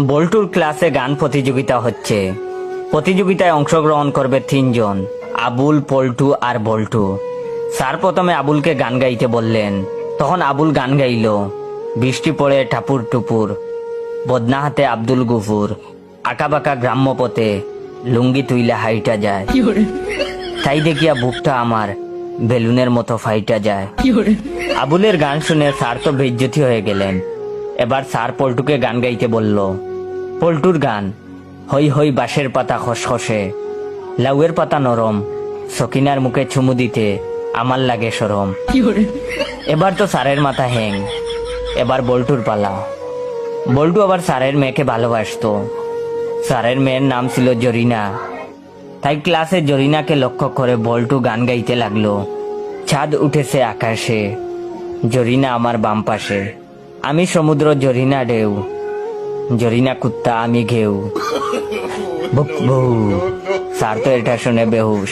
বল্টুর ক্লাসে গান প্রতিযোগিতা হচ্ছে। প্রতিযোগিতায় অংশগ্রহণ করবে 3 জন, আবুল, পল্টু আর বল্টু। স্যার প্রথমে আবুলকে গান গাইতে বললেন। তখন আবুল গান গাইল। বৃষ্টি পড়ে টাপুর টুপুর, বদনা হাতে আব্দুল গুফুর, আঁকাবাঁকা গ্রাম্য পথে লুঙ্গি তুইলা হাইটা যায়, তাই দেখিয়া বুকটা আমার বেলুনের মতো ফাইটা যায়। আবুলের গান শুনে স্যার তো বেইজ্জতি হয়ে গেলেন। এবার স্যার পল্টুকে গান গাইতে বলল। পল্টুর গান, হই হই বাঁশের পাতা খসখসে, লাউয়ের পাতা নরম, সকিনার মুখে চুমু দিতে আমার লাগে সরম। এবার তো স্যারের মাথা হ্যাং। এবার বল্টুর পালা। বল্টু আবার স্যারের মেয়েকে ভালোবাসতো। স্যারের মেয়ের নাম ছিল জরিনা। তাই ক্লাসে জরিনাকে লক্ষ্য করে বল্টু গান গাইতে লাগলো। চাঁদ উঠেছে আকাশে, জরিনা আমার বাম পাশে, আমি সমুদ্র জরিনা ঢেউ, জরিনা কুত্তা আমি ঘেউ। বুক বউ। স্যার তো এটা শুনে বেহুশ।